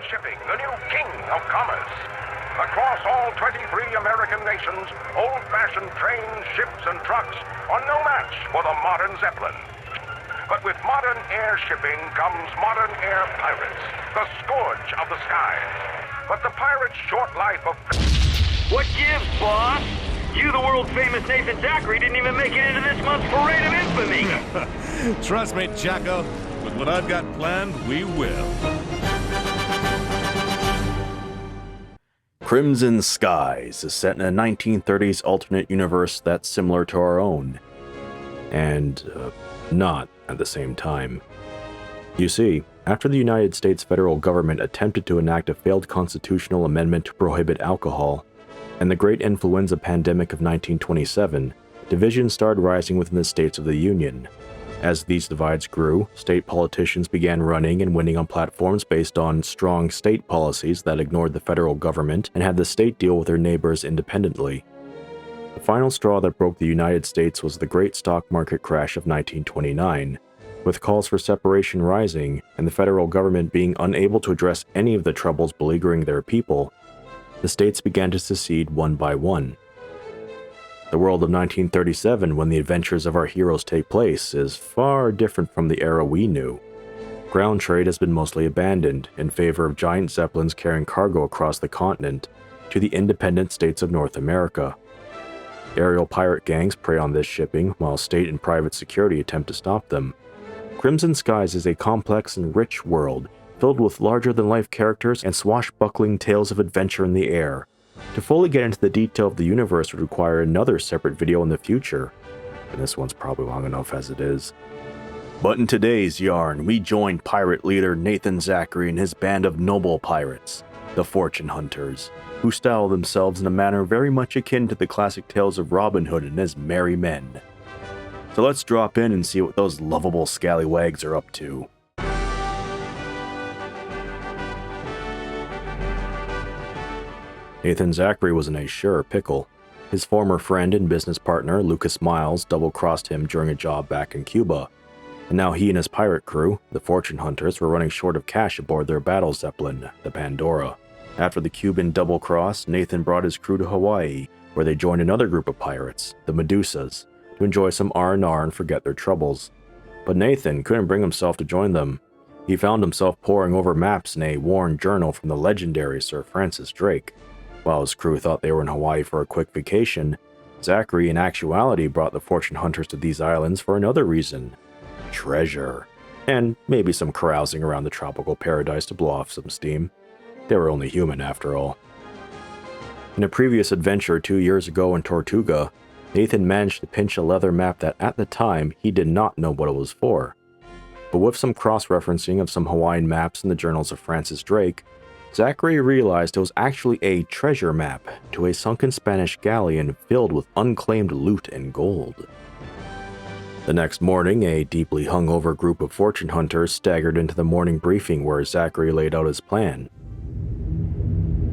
shipping, the new king of commerce. Across all 23 American nations, old-fashioned trains, ships, and trucks are no match for the modern Zeppelin. But with modern air shipping comes modern air pirates, the scourge of the skies. But the pirates' short life of... What gives, boss? You, the world-famous Nathan Zachary, didn't even make it into this month's Parade of Infamy. Trust me, Jacko. With what I've got planned, we will. Crimson Skies is set in a 1930s alternate universe that's similar to our own. And, not at the same time. You see, after the United States federal government attempted to enact a failed constitutional amendment to prohibit alcohol, and the Great Influenza Pandemic of 1927, divisions started rising within the states of the Union. As these divides grew, state politicians began running and winning on platforms based on strong state policies that ignored the federal government and had the state deal with their neighbors independently. The final straw that broke the United States was the Great Stock Market Crash of 1929, with calls for separation rising and the federal government being unable to address any of the troubles beleaguering their people. The states began to secede one by one. The world of 1937, when the adventures of our heroes take place, is far different from the era we knew. Ground trade has been mostly abandoned in favor of giant zeppelins carrying cargo across the continent to the independent states of North America. Aerial pirate gangs prey on this shipping, while state and private security attempt to stop them. Crimson Skies is a complex and rich world, filled with larger-than-life characters and swashbuckling tales of adventure in the air. To fully get into the detail of the universe would require another separate video in the future, and this one's probably long enough as it is. But in today's yarn, we join pirate leader Nathan Zachary and his band of noble pirates, the Fortune Hunters, who style themselves in a manner very much akin to the classic tales of Robin Hood and his merry men. So let's drop in and see what those lovable scallywags are up to. Nathan Zachary was in a sure pickle. His former friend and business partner, Lucas Miles, double-crossed him during a job back in Cuba, and now he and his pirate crew, the Fortune Hunters, were running short of cash aboard their battle zeppelin, the Pandora. After the Cuban double-cross, Nathan brought his crew to Hawaii, where they joined another group of pirates, the Medusas, to enjoy some R&R and forget their troubles. But Nathan couldn't bring himself to join them. He found himself poring over maps in a worn journal from the legendary Sir Francis Drake. While his crew thought they were in Hawaii for a quick vacation, Zachary in actuality brought the Fortune Hunters to these islands for another reason: treasure. And maybe some carousing around the tropical paradise to blow off some steam. They were only human after all. In a previous adventure 2 years ago in Tortuga, Nathan managed to pinch a leather map that at the time he did not know what it was for. But with some cross-referencing of some Hawaiian maps in the journals of Francis Drake, Zachary realized it was actually a treasure map to a sunken Spanish galleon filled with unclaimed loot and gold. The next morning, a deeply hungover group of fortune hunters staggered into the morning briefing where Zachary laid out his plan.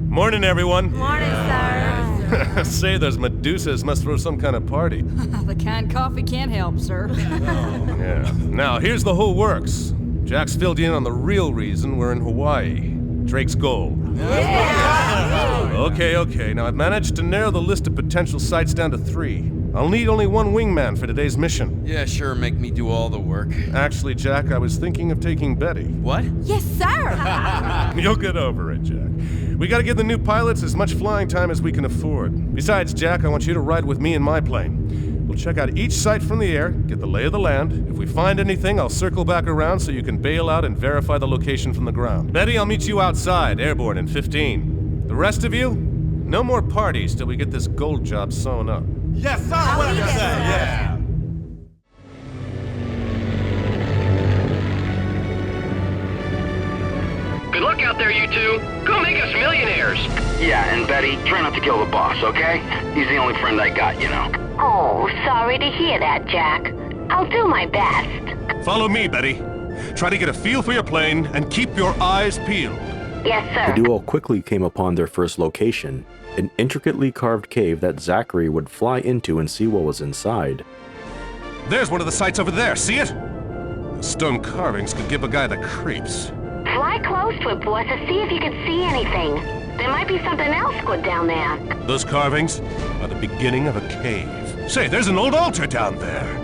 Morning, everyone. Morning, sir. Say, those Medusas must throw some kind of party. The canned coffee can't help, sir. Yeah. Now, here's the whole works. Jack's filled you in on the real reason we're in Hawaii. Drake's gold. Yeah. Okay. Now, I've managed to narrow the list of potential sites down to 3. I'll need only 1 wingman for today's mission. Yeah, sure, make me do all the work. Actually, Jack, I was thinking of taking Betty. What? Yes, sir. You'll get over it, Jack. We gotta give the new pilots as much flying time as we can afford. Besides, Jack, I want you to ride with me in my plane. We'll check out each site from the air, get the lay of the land. If we find anything, I'll circle back around so you can bail out and verify the location from the ground. Betty, I'll meet you outside, airborne in 15. The rest of you, no more parties till we get this gold job sewn up. Yes, sir. What you say? Yeah. Good luck out there, you two. Go make us millionaires. Yeah, and Betty, try not to kill the boss, okay? He's the only friend I got, you know. Oh, sorry to hear that, Jack. I'll do my best. Follow me, Betty. Try to get a feel for your plane and keep your eyes peeled. Yes, sir. The duo quickly came upon their first location, an intricately carved cave that Zachary would fly into and see what was inside. There's one of the sites over there, see it? The stone carvings could give a guy the creeps. Fly close to it, boss, to see if you can see anything. There might be something else good down there. Those carvings are the beginning of a cave. Say, there's an old altar down there.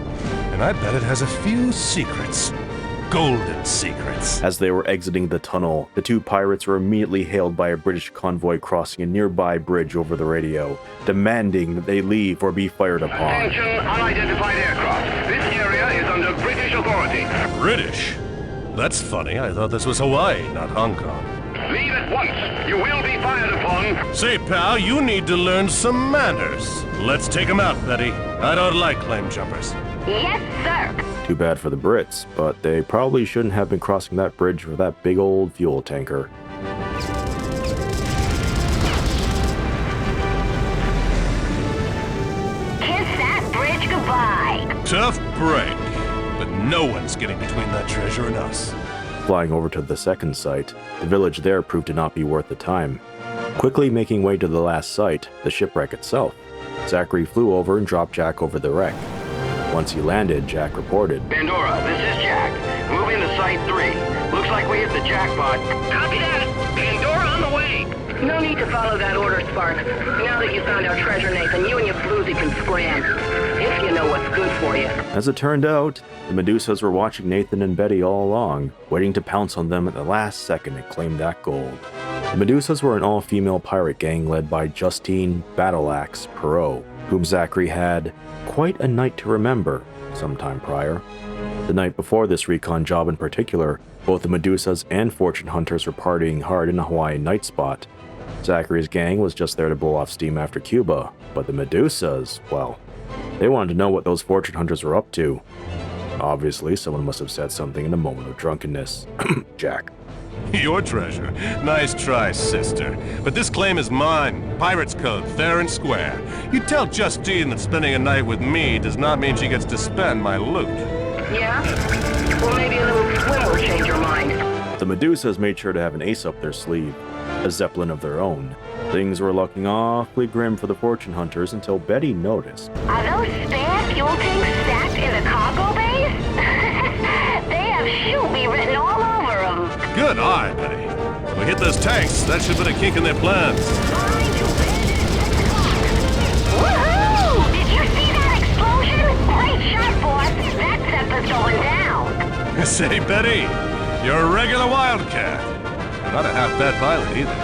And I bet it has a few secrets. Golden secrets. As they were exiting the tunnel, the two pirates were immediately hailed by a British convoy crossing a nearby bridge over the radio, demanding that they leave or be fired upon. Attention, unidentified aircraft. This area is under British authority. British? That's funny. I thought this was Hawaii, not Hong Kong. Leave at once. You will be fired upon. Say, pal, you need to learn some manners. Let's take them out, Betty. I don't like claim jumpers. Yes, sir. Too bad for the Brits, but they probably shouldn't have been crossing that bridge with that big old fuel tanker. Kiss that bridge goodbye. Tough break. But no one's getting between that treasure and us. Flying over to the second site, the village there proved to not be worth the time. Quickly making way to the last site, the shipwreck itself, Zachary flew over and dropped Jack over the wreck. Once he landed, Jack reported, Pandora, this is Jack. Move into Site 3. Looks like we hit the jackpot. Copy that. Pandora on the way. No need to follow that order, Spark. Now that you found our treasure, Nathan, you and your floozy can scram. If you know what's good for you. As it turned out, the Medusas were watching Nathan and Betty all along, waiting to pounce on them at the last second and claim that gold. The Medusas were an all-female pirate gang led by Justine Battleaxe Perot, whom Zachary had quite a night to remember sometime prior. The night before this recon job in particular, both the Medusas and fortune hunters were partying hard in a Hawaiian night spot. Zachary's gang was just there to blow off steam after Cuba, but the Medusas, well, they wanted to know what those fortune hunters were up to. Obviously, someone must have said something in a moment of drunkenness. Jack. Your treasure. Nice try, sister. But this claim is mine. Pirate's code, fair and square. You tell Justine that spending a night with me does not mean she gets to spend my loot. Yeah? Well, maybe a little swim will change your mind. The Medusas made sure to have an ace up their sleeve, a Zeppelin of their own. Things were looking awfully grim for the fortune hunters until Betty noticed. Are those spare fuel tanks stacked in the cargo bays? They have "shoot me" written all over them. Good eye, Betty. If we hit those tanks, that should put a kink in their plans. Woohoo! Did you see that explosion? Great shot, boss. That Zeppelin's going down. Say, Betty, you're a regular wildcat. You're not a half-bad pilot either.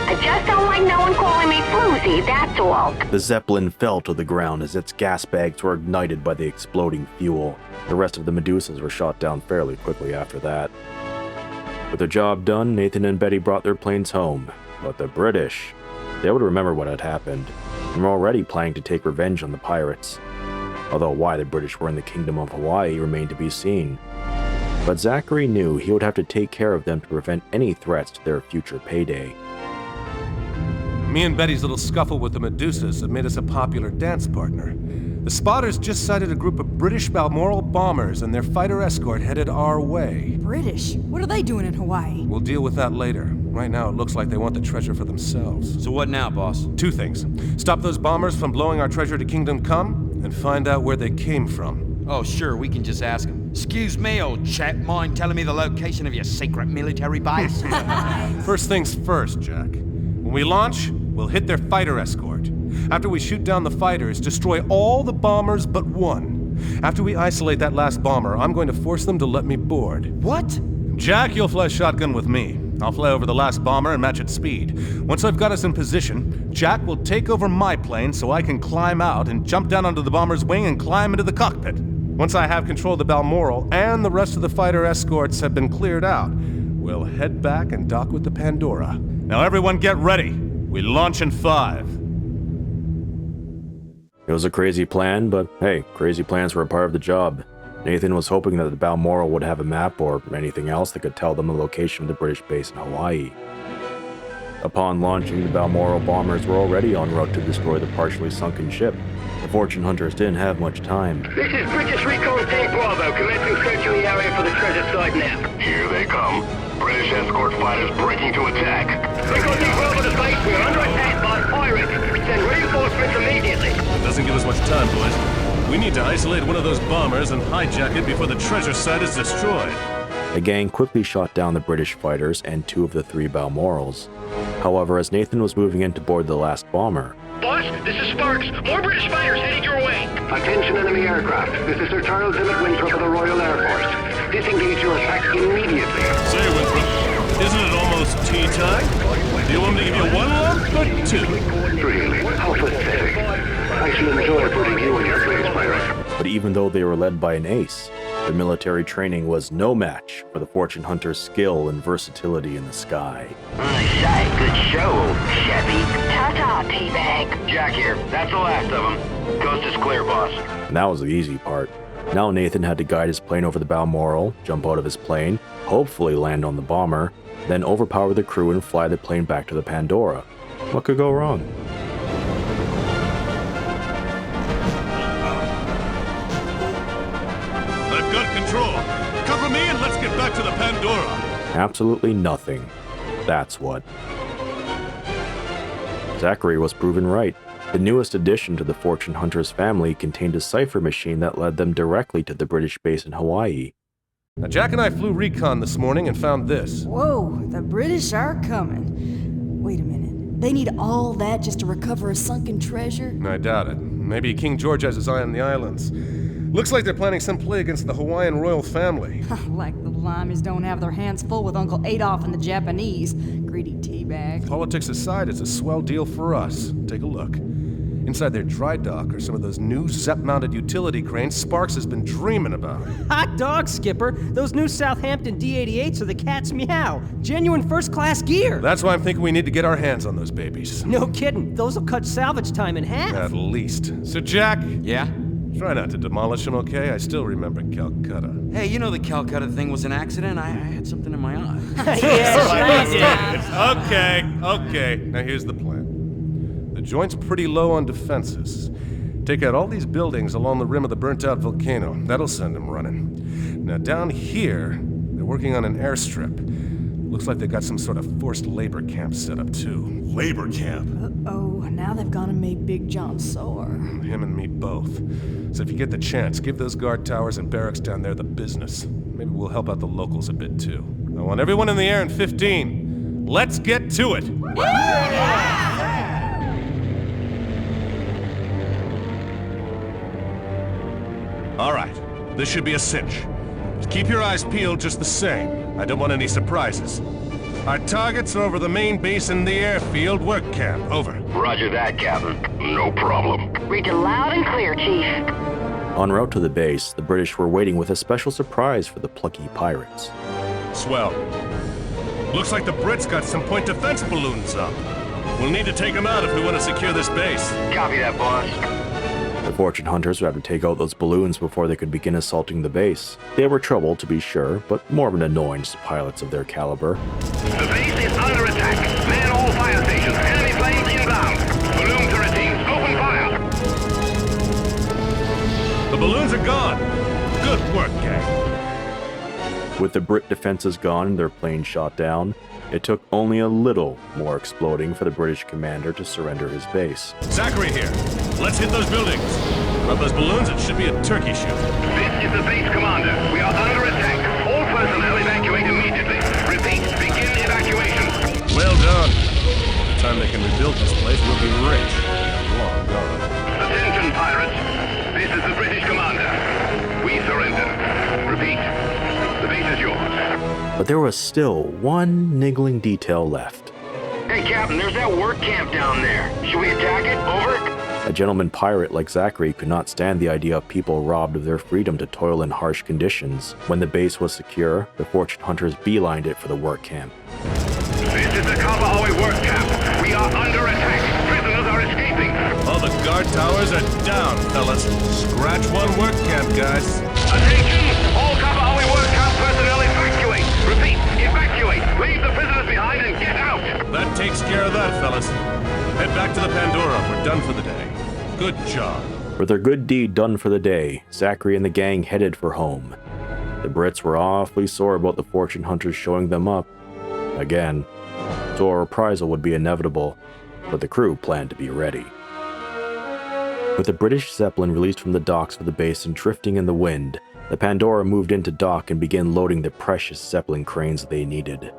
I just don't like no one calling me floozy, that's all. The Zeppelin fell to the ground as its gas bags were ignited by the exploding fuel. The rest of the Medusas were shot down fairly quickly after that. With their job done, Nathan and Betty brought their planes home. But the British, they would remember what had happened, and were already planning to take revenge on the pirates. Although why the British were in the Kingdom of Hawaii remained to be seen. But Zachary knew he would have to take care of them to prevent any threats to their future payday. Me and Betty's little scuffle with the Medusas have made us a popular dance partner. The spotters just sighted a group of British Balmoral bombers and their fighter escort headed our way. British? What are they doing in Hawaii? We'll deal with that later. Right now, it looks like they want the treasure for themselves. So what now, boss? Two things. Stop those bombers from blowing our treasure to Kingdom Come, and find out where they came from. Oh, sure, we can just ask him. Excuse me, old chap, mind telling me the location of your secret military base? First things first, Jack. When we launch, we'll hit their fighter escort. After we shoot down the fighters, destroy all the bombers but one. After we isolate that last bomber, I'm going to force them to let me board. What? Jack, you'll fly shotgun with me. I'll fly over the last bomber and match its speed. Once I've got us in position, Jack will take over my plane so I can climb out and jump down onto the bomber's wing and climb into the cockpit. Once I have control of the Balmoral and the rest of the fighter escorts have been cleared out, we'll head back and dock with the Pandora. Now everyone get ready. We launch in 5. It was a crazy plan, but hey, crazy plans were a part of the job. Nathan was hoping that the Balmoral would have a map or anything else that could tell them the location of the British base in Hawaii. Upon launching, the Balmoral bombers were already en route to destroy the partially sunken ship. The fortune hunters didn't have much time. This is British Recon Team Bravo, commencing search in the area for the treasure site now. Here they come. British escort fighters breaking to attack. Recon Team Bravo to base. We are under attack by pirates. Send reinforcements immediately. It doesn't give us much time, boys. We need to isolate one of those bombers and hijack it before the treasure site is destroyed. The gang quickly shot down the British fighters and 2 of the 3 Balmorals. However, as Nathan was moving in to board the last bomber, Boss, this is Sparks. More British fighters headed your way. Attention enemy aircraft. This is Sir Charles Emmett Winthrop of the Royal Air Force. Disengage your attack immediately. Say, Winthrop, isn't it almost tea time? Do you want me to give you 1 lump or 2? Really? How pathetic. I shall enjoy putting you in your place, pirate. but even though they were led by an ace, their military training was no match for the fortune hunter's skill and versatility in the sky. Nice sight, good show, old chappy. Ta-ta, teabag. Jack here, that's the last of them. Coast is clear, boss. And that was the easy part. Now Nathan had to guide his plane over the Balmoral, jump out of his plane, hopefully land on the bomber, then overpower the crew and fly the plane back to the Pandora. What could go wrong? I've got control. Cover me and let's get back to the Pandora. Absolutely nothing. That's what. Zachary was proven right. The newest addition to the fortune hunter's family contained a cipher machine that led them directly to the British base in Hawaii. Now, Jack and I flew recon this morning and found this. Whoa, the British are coming. Wait a minute. They need all that just to recover a sunken treasure? I doubt it. Maybe King George has his eye on the islands. Looks like they're planning some play against the Hawaiian royal family. Like the Limies don't have their hands full with Uncle Adolf and the Japanese. Greedy teabag. Politics aside, it's a swell deal for us. Take a look. Inside their dry dock are some of those new Zepp-mounted utility cranes Sparks has been dreaming about. Hot dog, Skipper. Those new Southampton D-88s are the cat's meow. Genuine first-class gear. That's why I'm thinking we need to get our hands on those babies. No kidding. Those will cut salvage time in half. At least. So, Jack, Yeah? try not to demolish them, okay? I still remember Calcutta. Hey, you know the Calcutta thing was an accident? I had something in my eye. Okay. Now here's the plan. The joint's pretty low on defenses. Take out all these buildings along the rim of the burnt-out volcano. That'll send them running. Now down here, they're working on an airstrip. Looks like they got some sort of forced labor camp set up too. Labor camp? Uh-oh, now they've gone and made Big John sore. Him and me both. So if you get the chance, give those guard towers and barracks down there the business. Maybe we'll help out the locals a bit too. I want everyone in the air in 15. Let's get to it! All right, this should be a cinch. Just keep your eyes peeled just the same. I don't want any surprises. Our targets are over the main base in the airfield work camp. Over. Roger that, Captain. No problem. Read it loud and clear, Chief. En route to the base, the British were waiting with a special surprise for the plucky pirates. Swell. Looks like the Brits got some point defense balloons up. We'll need to take them out if we want to secure this base. Copy that, boss. The fortune hunters would have to take out those balloons before they could begin assaulting the base. They were trouble, to be sure, but more of an annoyance to pilots of their caliber. The base is under attack. Man all fire stations. Enemy planes inbound. Balloon turret teams, open fire. The balloons are gone. Good work, gang. With the Brit defenses gone and their plane shot down, it took only a little more exploding for the British commander to surrender his base. Zachary here. Let's hit those buildings. Above those balloons, it should be a turkey shoot. This is the base commander. We are under attack. All personnel evacuate immediately. Repeat, begin evacuation. Well done. By the time they can rebuild this place, we'll be rich. Long gone. Attention, pirates. This is the British commander. We surrender. Repeat, the base is yours. But there was still one niggling detail left. Hey, Captain, there's that work camp down there. Should we attack it? Over? A gentleman pirate like Zachary could not stand the idea of people robbed of their freedom to toil in harsh conditions. When the base was secure, the fortune hunters beelined it for the work camp. This is the Kapahoe work camp. We are under attack. Prisoners are escaping. All the guard towers are down, fellas. Scratch one work camp, guys. Attention! All Kapahoe work camp personnel evacuate. Repeat, evacuate. Leave the prisoners behind and get out. That takes care of that, fellas. Head back to the Pandora. We're done for the day. Good job. With their good deed done for the day, Zachary and the gang headed for home. The Brits were awfully sore about the fortune hunters showing them up again, so a reprisal would be inevitable, but the crew planned to be ready. With the British Zeppelin released from the docks of the base and drifting in the wind, The Pandora moved into dock and began loading the precious Zeppelin cranes they needed.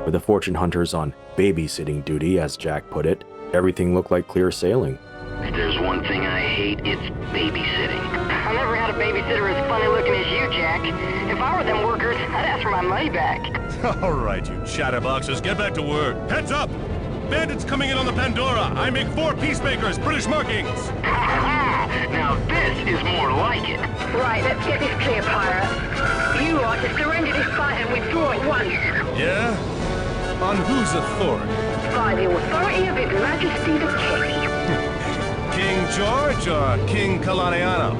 With the fortune hunters on babysitting duty, as Jack put it, everything looked like clear sailing. If there's one thing I hate, it's babysitting. I never had a babysitter as funny looking as you, Jack. If I were them workers, I'd ask for my money back. All right, you chatterboxes, get back to work. Heads up! Bandits coming in on the Pandora. I make 4 peacemakers, British markings. Now this is more like it. Right, let's get this clear, pirate. You are to surrender this fight and withdraw at once. Yeah? On whose authority? By the authority of His Majesty the King. King George or King Kalaniano?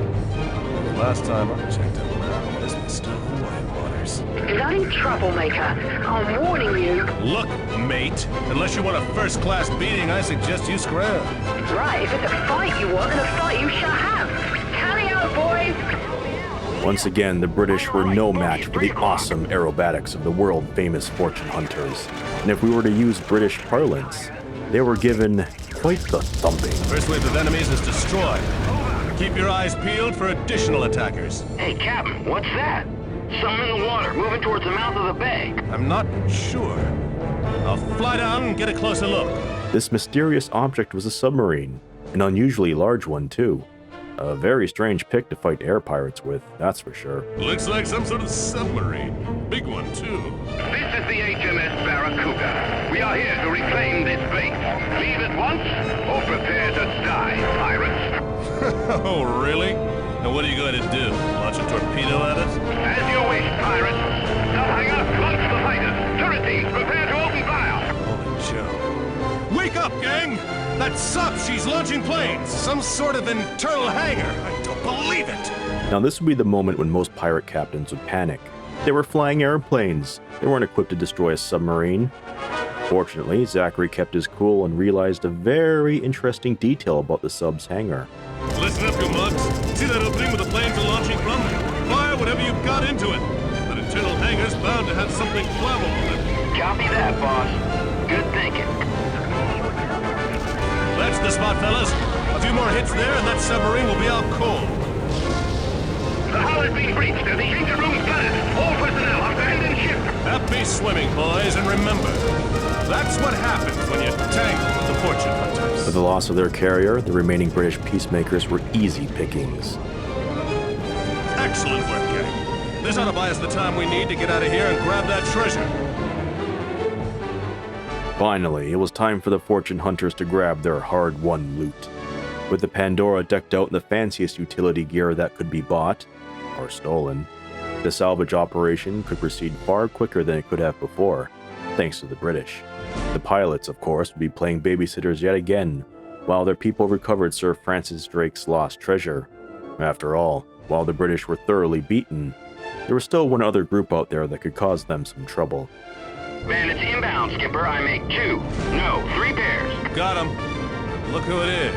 Last time I checked him out, this was still white waters. Bloody troublemaker. I'm warning you. Look, mate, unless you want a first-class beating, I suggest you scram. Right, if it's a fight you want, then a fight you shall have. Carry out, boys! Once again, the British were no match for the awesome aerobatics of the world-famous fortune hunters. And if we were to use British parlance, they were given quite the thumping. First wave of enemies is destroyed. Keep your eyes peeled for additional attackers. Hey, Captain, what's that? Something in the water, moving towards the mouth of the bay. I'm not sure. I'll fly down and get a closer look. This mysterious object was a submarine, an unusually large one too. A very strange pick to fight air pirates with, that's for sure. Looks like some sort of submarine. Big one, too. This is the HMS Barracuda. We are here to reclaim this base. Leave at once, or prepare to die, pirates. Oh, really? And what are you going to do? Launch a torpedo at us? As you wish, pirates. Subhangar, launch the fighters. Turret teams, prepare to open fire. Holy Joe. Wake up, gang! That sub, she's launching planes! Some sort of internal hangar! I don't believe it! Now this would be the moment when most pirate captains would panic. They were flying airplanes. They weren't equipped to destroy a submarine. Fortunately, Zachary kept his cool and realized a very interesting detail about the sub's hangar. Listen up, you mugs. See that opening where the planes are launching from? Fire whatever you've got into it. That internal hangar's bound to have something flammable in it. Copy that, boss. Good thinking. That's the spot, fellas. A few more hits there and that submarine will be out cold. The hull has been breached and the engine room's flooded. All personnel, abandon ship. Happy swimming, boys, and remember, that's what happens when you tangle the fortune hunters. With the loss of their carrier, the remaining British peacemakers were easy pickings. Excellent work, gang. This ought to buy us the time we need to get out of here and grab that treasure. Finally, it was time for the fortune hunters to grab their hard-won loot. With the Pandora decked out in the fanciest utility gear that could be bought, or stolen, the salvage operation could proceed far quicker than it could have before, thanks to the British. The pilots, of course, would be playing babysitters yet again, while their people recovered Sir Francis Drake's lost treasure. After all, while the British were thoroughly beaten, there was still one other group out there that could cause them some trouble. Bandits inbound, Skipper. I make 2. No, 3 pairs. Got him. Look who it is.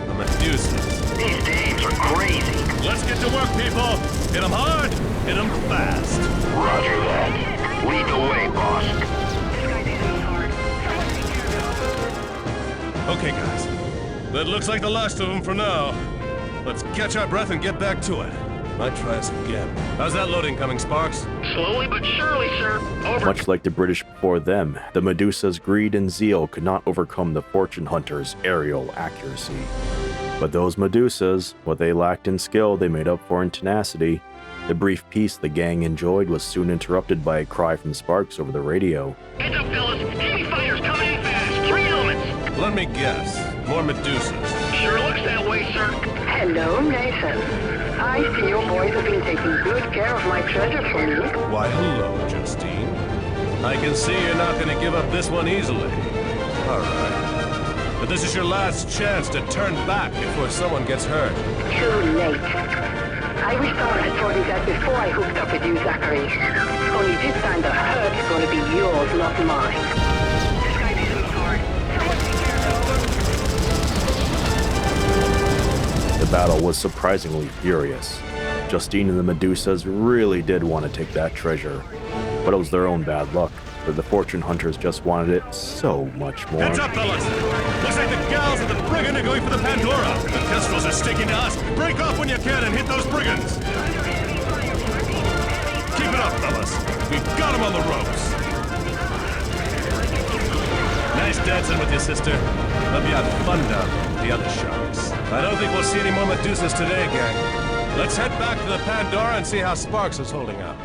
The Medusas. These dames are crazy. Let's get to work, people. Hit them hard, hit them fast. Roger that. Lead the way, boss. Okay, guys. That looks like the last of them for now. Let's catch our breath and get back to it. Might try us again. How's that loading coming, Sparks? Slowly but surely, sir. Over. Much like the British before them, the Medusa's greed and zeal could not overcome the fortune hunters' aerial accuracy. But those Medusas, what they lacked in skill, they made up for in tenacity. The brief peace the gang enjoyed was soon interrupted by a cry from Sparks over the radio. Heads up, fellas. Heavy fighters coming in fast. 3 elements. Let me guess. More Medusas. Sure looks that way, sir. Hello, Nathan. I see your boys have been taking good care of my treasure for me. Why, hello, Justine. I can see you're not going to give up this one easily. All right. But this is your last chance to turn back before someone gets hurt. Too late. I wish someone had told you that before I hooked up with you, Zachary. Only this time the hurt is going to be yours, not mine. This guy needs a sword. Someone take care of The battle was surprisingly furious. Justine and the Medusas really did want to take that treasure, but it was their own bad luck, for the fortune hunters just wanted it so much more. Heads up, fellas! Looks like the gals of the brigand are going for the Pandora. The pistols are sticking to us. Break off when you can and hit those brigands. out, fellas. We've got him on the ropes. Nice dancing with you, sister. Hope you had fun down there with the other sharks. I don't think we'll see any more Medusas today, gang. Let's head back to the Pandora and see how Sparks is holding up.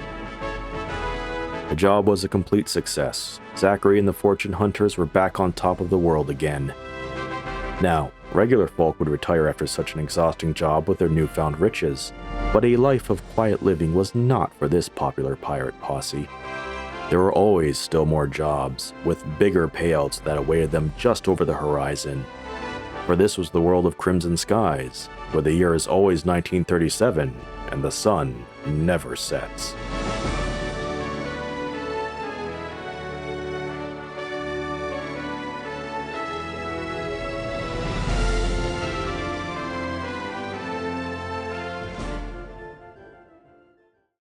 The job was a complete success. Zachary and the fortune hunters were back on top of the world again. Now, regular folk would retire after such an exhausting job with their newfound riches, but a life of quiet living was not for this popular pirate posse. There were always still more jobs, with bigger payouts that awaited them just over the horizon. For this was the world of crimson skies, where the year is always 1937 and the sun never sets.